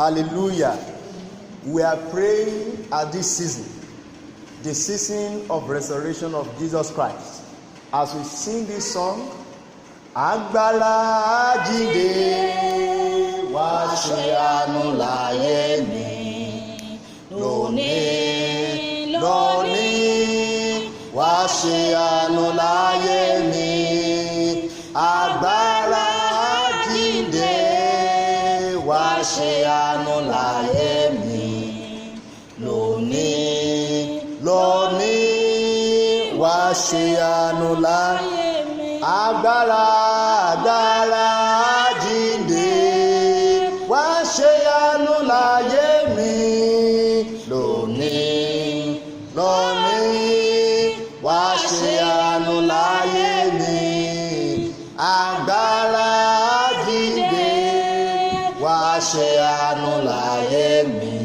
Hallelujah. We are praying at this season, the season of resurrection of Jesus Christ. As we sing this song, Agbára àjíǹde wá ṣe àánú láyé mi. Lónìí, lónìí, wá ṣe àánú láyé mi. Agbára àjíǹde wá ṣe àánú láyé mi. Lónìí, lónìí, wá ṣe àánú láyé mi. Agbára àjíǹde wá ṣe àánú láyé mi. Lónìí, lónìí, wá ṣe àánú láyé mi. Agbára àjíǹde wá ṣe àánú láyé mi.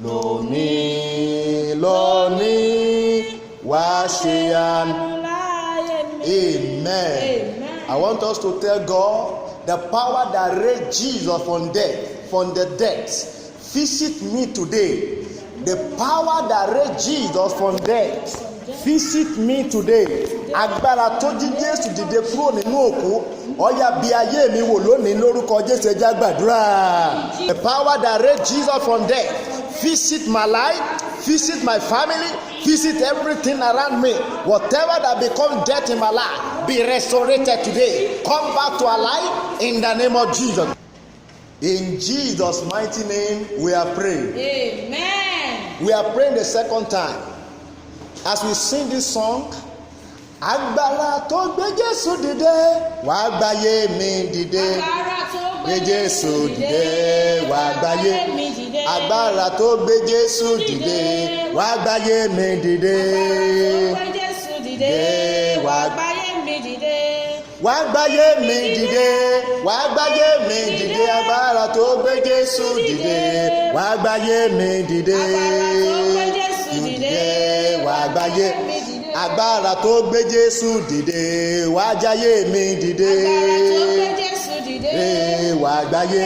Lónìí, lónìí, wá ṣe àánú. Amen. Amen. I want us to tell God, the power that raised Jesus from the dead, visit me today. The power that raised Jesus from death, visit me today. Agbára tó jí Jésù dìde kúrò nínú òkú, ó yá bí ayé mi wò lónìí lórúkọ Jésù, ẹ jẹ́ á gbàdúrà. The power that raised Jesus from death, visit my life, visit my family, visit everything around me. Whatever that becomes death in my life, be restorated today. Come back to our life in the name of Jesus. In Jesus' mighty name, we are praying. Amen. We are praying the second time. As we sing this song, Agbára tó gbé Jésù dìde, wá gbáyé mi dìde. Gbé Jésù dìde, wá gbáyé mi dìde. Agbára tó gbé Jésù dìde, wá gbáyé mi dìde. Wá gbáyé mi dìde. Wá gbáyé mi dìde. Wá gbáyé mi dìde. Agbára tó gbé Jésù dìde, wá gbáyé mi dìde. Wá gbáyé. Agbára tó gbé Jésù dìde, wá jáyé mi dìde. Wá gbáyé.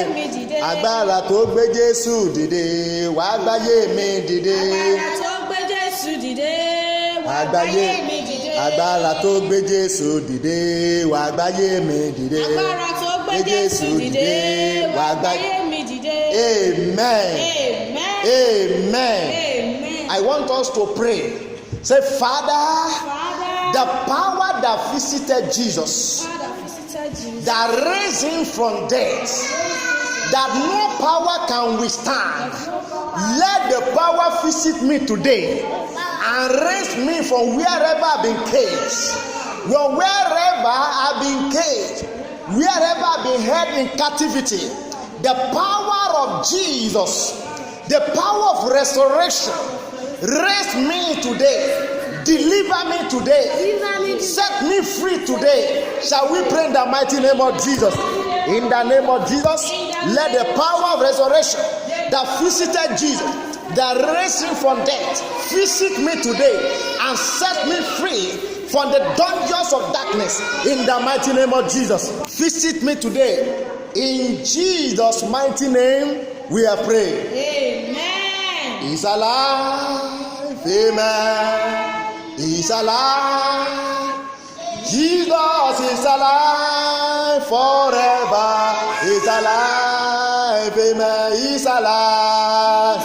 Agbára tó gbé Jésù dìde, wá gbáyé mi dìde. Wá gbáyé. Agbára tó gbé Jésù dìde, wá gbáyé mi dìde. Gbé Jésù dìde, wá gbáyé mi dìde. Amen. Amen. I want us to pray. Say, Father, the power that visited Jesus, that raised him from death, that no power can withstand, let the power visit me today and raise me from wherever I've been caged. From wherever I've been caged, wherever I've been held in captivity, the power of Jesus, the power of resurrection, raise me today, deliver me today, set me free today. Shall we pray in the mighty name of Jesus? In the name of Jesus, let the power of resurrection that visited Jesus, that raised him from death, visit me today and set me free from the dungeons of darkness. In the mighty name of Jesus, visit me today. In Jesus' mighty name, we are praying. Amen. He's alive, amen. He's alive. Jesus is alive forever. He's alive, amen. He's alive.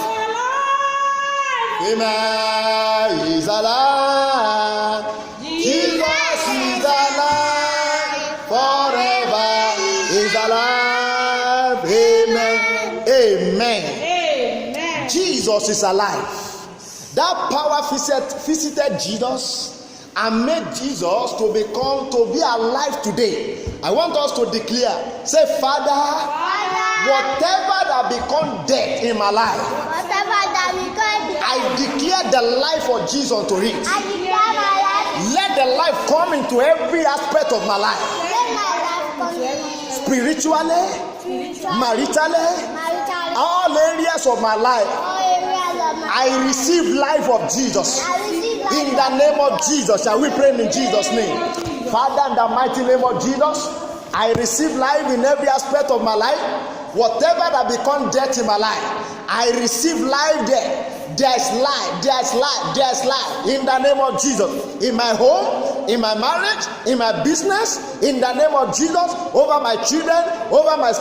Amen. He's alive. Jesus is alive forever. He's alive, amen. Amen. Jesus is alive. That power visited Jesus and made Jesus to be alive today. I want us to declare, say, Father, whatever that become dead in my life, I declare the life of Jesus to it. Let the life come into every aspect of my life. Spiritually, maritally, all areas of my life. I receive life of Jesus. In the name of Jesus, shall we pray in Jesus' name? Father, in the mighty name of Jesus, I receive life in every aspect of my life. Whatever that become death in my life, I receive life there. There's life, there's life, there's life in the name of Jesus. In my home, in my marriage, in my business, in the name of Jesus, over my children, over my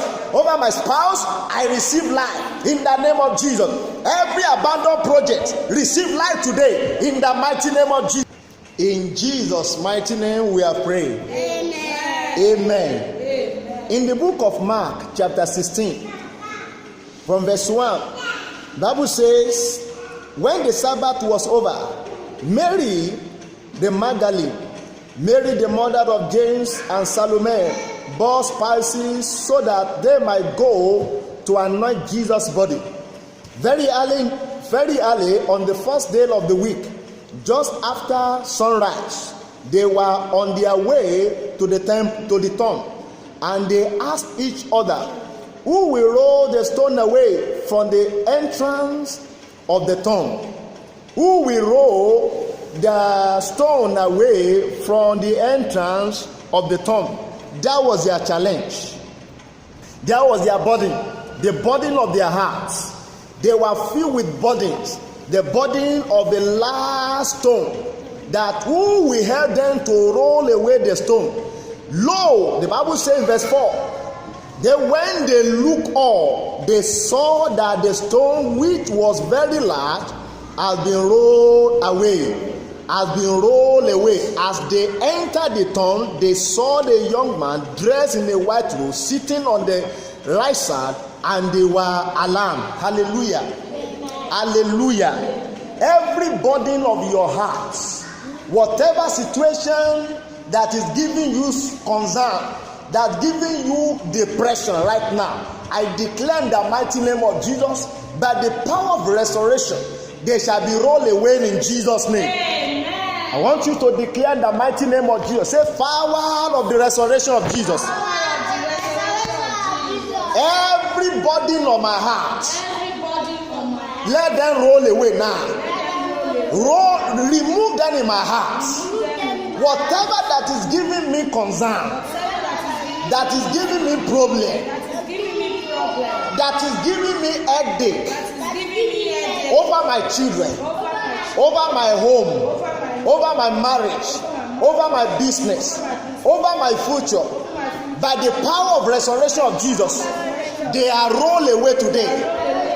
spouse, I receive life in the name of Jesus. Every abandoned project, receive life today in the mighty name of Jesus. In Jesus' mighty name we are praying. Amen. Amen. In the book of Mark, chapter 16, from verse 1, the Bible says, when the Sabbath was over, Mary the Magdalene, Mary the mother of James and Salome, bought spices so that they might go to anoint Jesus' body. Very early on the first day of the week, just after sunrise, they were on their way to the tomb, and they asked each other, who will roll the stone away from the entrance of the tomb? Who will roll the stone away from the entrance of the tomb? That was their challenge. That was their burden, the burden of their hearts. They were filled with burdens, the burden of the last stone, that who will help them to roll away the stone? Lo, the Bible says in verse 4, then when they looked up, they saw that the stone, which was very large, has been rolled away. As they entered the tomb, they saw the young man dressed in a white robe, sitting on the right side, and they were alarmed. Hallelujah. Hallelujah. Every burden of your heart, whatever situation that is giving you concern, that's giving you depression right now, I declare in the mighty name of Jesus, by the power of restoration, they shall be rolled away in Jesus' name. Amen. I want you to declare in the mighty name of Jesus. Say, power of the restoration of Jesus. Every burden of my heart, let them roll away now. Remove them in my heart. Whatever that is giving me concern, that is giving me problem, that is giving me headache over my children, over my home, over my marriage, over my business, over my future, by the power of resurrection of Jesus, they are rolled away today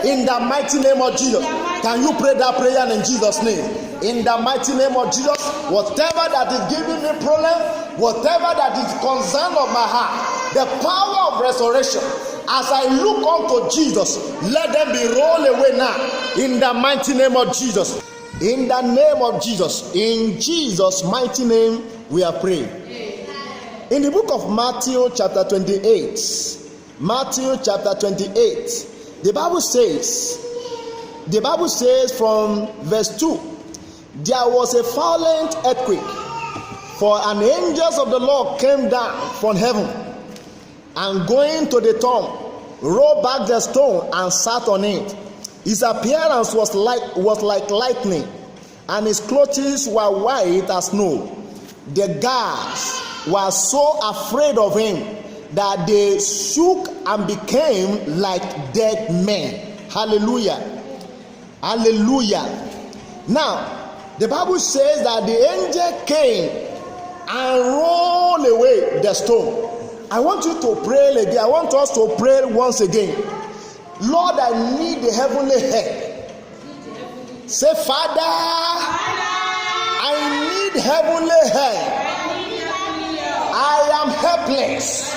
in the mighty name of Jesus. Can you pray that prayer in Jesus' name? In the mighty name of Jesus, whatever that is giving me problem, whatever that is concern of my heart, the power of restoration, as I look unto Jesus, let them be rolled away now in the mighty name of Jesus. In the name of Jesus, in Jesus' mighty name, we are praying. In the book of Matthew chapter 28, Matthew chapter 28, the Bible says from verse 2, there was a violent earthquake, for an angel of the Lord came down from heaven, and going to the tomb, rolled back the stone and sat on it. His appearance was like lightning, and his clothes were white as snow. The guards were so afraid of him that they shook and became like dead men. Hallelujah. Hallelujah. Now, the Bible says that the angel came and rolled away the stone. I want you to pray again. I want us to pray once again. Lord, I need the heavenly help. Say, Father, I need heavenly help. I am helpless.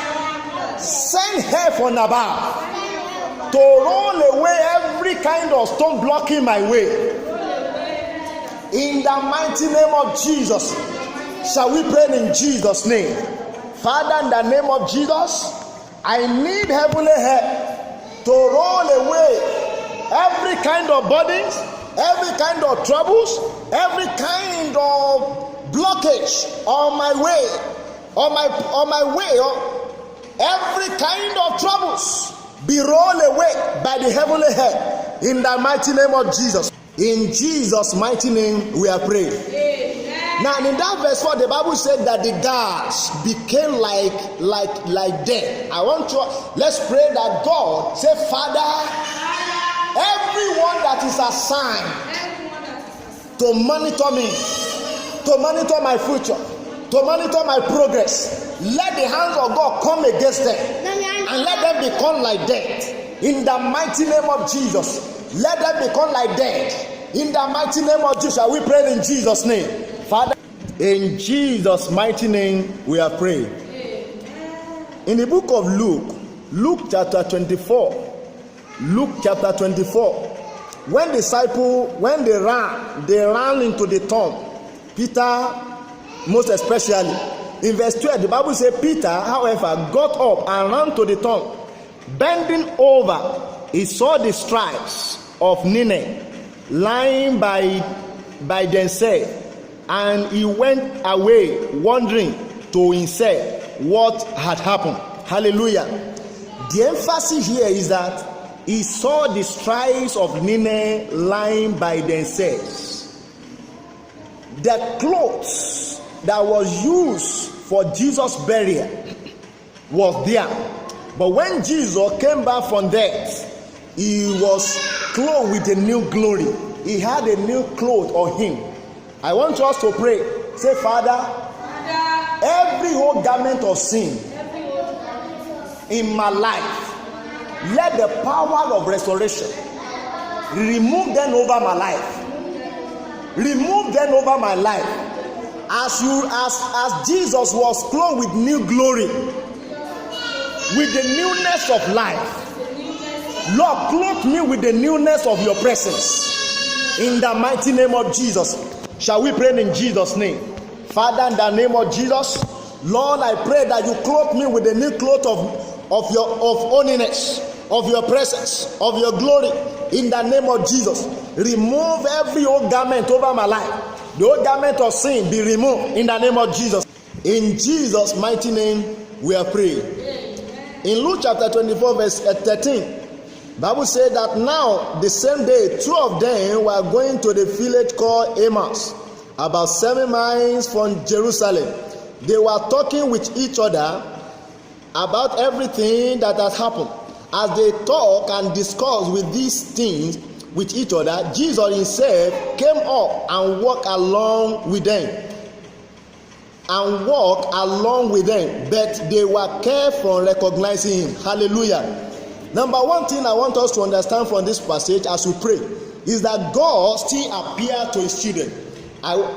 Send help from above to roll away every kind of stone blocking my way. In the mighty name of Jesus, shall we pray in Jesus' name? Father, in the name of Jesus, I need heavenly help to roll away every kind of burdens, every kind of troubles, every kind of blockage on my way, every kind of troubles be rolled away by the heavenly help in the mighty name of Jesus. In Jesus' mighty name we are praying. Amen. Now in that verse 4, the Bible said that the guards became like dead. I want to, let's pray that God, say, Father, everyone that is assigned to monitor me, to monitor my future, to monitor my progress, let the hands of God come against them and let them become like dead. In the mighty name of Jesus, let them become like dead. In the mighty name of Jesus, shall we pray in Jesus' name? Father, in Jesus' mighty name, we are praying. In the book of Luke chapter 24, when they ran into the tomb, Peter most especially. In verse 12, the Bible says, Peter, however, got up and ran to the tomb. Bending over, he saw the stripes of Nine lying by themselves, and he went away wondering to himself what had happened. Hallelujah. The emphasis here is that he saw the stripes of Nine lying by themselves. The clothes that was used for Jesus' burial was there. But when Jesus came back from death, he was clothed with a new glory. He had a new cloth on him. I want us to pray. Say, Father, every old garment of sin in my life, let the power of restoration remove them over my life. Remove them over my life. As Jesus was clothed with new glory, with the newness of life, Lord, clothe me with the newness of your presence. In the mighty name of Jesus, shall we pray in Jesus' name? Father, in the name of Jesus, Lord, I pray that you clothe me with the new cloth of holiness, of your presence, of your glory. In the name of Jesus, remove every old garment over my life. The old garment of sin be removed in the name of Jesus. In Jesus' mighty name, we are praying. In Luke chapter 24, verse 13, Bible said that now the same day, two of them were going to the village called Emmaus, about 7 miles from Jerusalem. They were talking with each other about everything that had happened. As they talk and discuss with these things with each other, Jesus himself came up and walked along with them. But they were kept from recognizing him. Hallelujah. Number one thing I want us to understand from this passage as we pray is that God still appears to his children.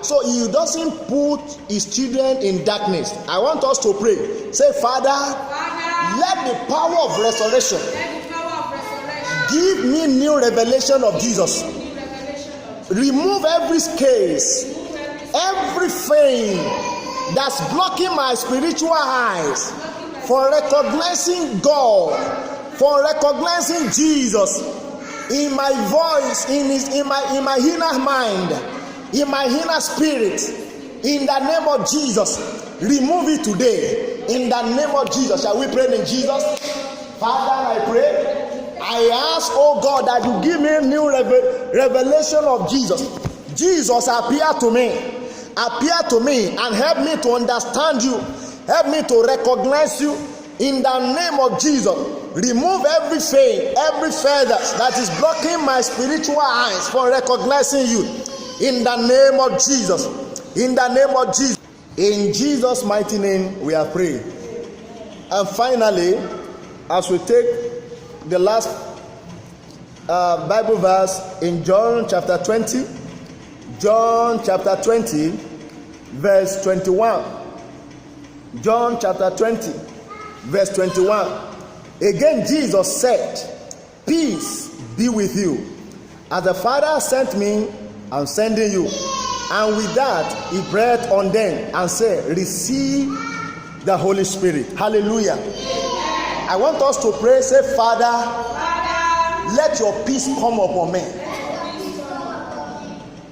So he doesn't put his children in darkness. I want us to pray. Say, Father, let the power of restoration give me new revelation of Jesus. Remove every scales, everything that's blocking my spiritual eyes for recognizing God, for recognizing Jesus in my voice, in my inner mind, in my inner spirit. In the name of Jesus, remove it today. In the name of Jesus, shall we pray in Jesus? Father, I pray. I ask, oh God, that you give me a new revelation of Jesus. Jesus, appear to me and help me to understand you. Help me to recognize you. In the name of Jesus, remove everything, every feather that is blocking my spiritual eyes from recognizing you. In the name of Jesus. In the name of Jesus. In Jesus' mighty name, we are praying. And finally, as we take the last Bible verse in John chapter 20, verse 21. John chapter 20, verse 21. Again, Jesus said, peace be with you. As the Father sent me, I'm sending you. And with that, he breathed on them and said, receive the Holy Spirit. Hallelujah. I want us to pray. Say, Father, let your peace come upon me.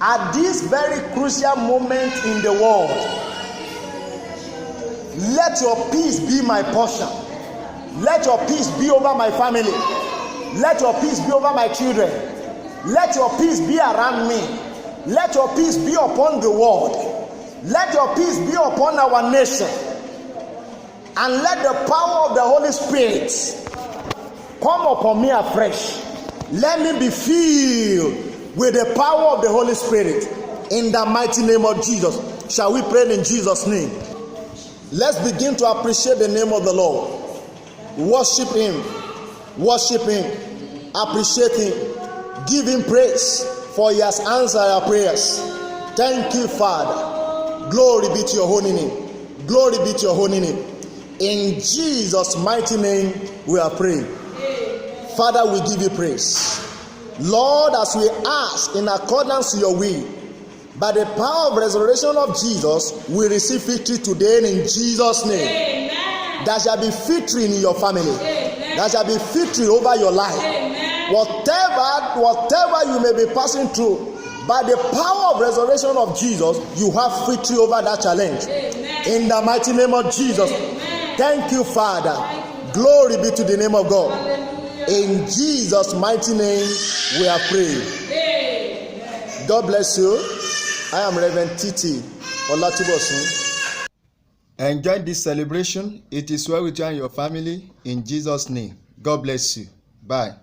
At this very crucial moment in the world, let your peace be my portion. Let your peace be over my family. Let your peace be over my children. Let your peace be around me. Let your peace be upon the world. Let your peace be upon our nation. And let the power of the Holy Spirit come upon me afresh. Let me be filled with the power of the Holy Spirit. In the mighty name of Jesus. Shall we pray in Jesus' name? Let's begin to appreciate the name of the Lord. Worship Him. Worship Him. Appreciate Him. Give Him praise, for He has answered our prayers. Thank you, Father. Glory be to your holy name. Glory be to your holy name. In Jesus' mighty name we are praying. Father, we give you praise. Lord, as we ask in accordance to your will, by the power of resurrection of Jesus, we receive victory today in Jesus' name. Amen. There shall be victory in your family. Amen. There shall be victory over your life. Amen. Whatever you may be passing through, by the power of resurrection of Jesus, you have victory over that challenge. Amen. In the mighty name of Jesus. Amen. Thank you, Father. Glory be to the name of God. Hallelujah. In Jesus' mighty name, we are praying. Amen. God bless you. I am Reverend Titi Olatibosun. Enjoy this celebration. It is well with you and your family. In Jesus' name. God bless you. Bye.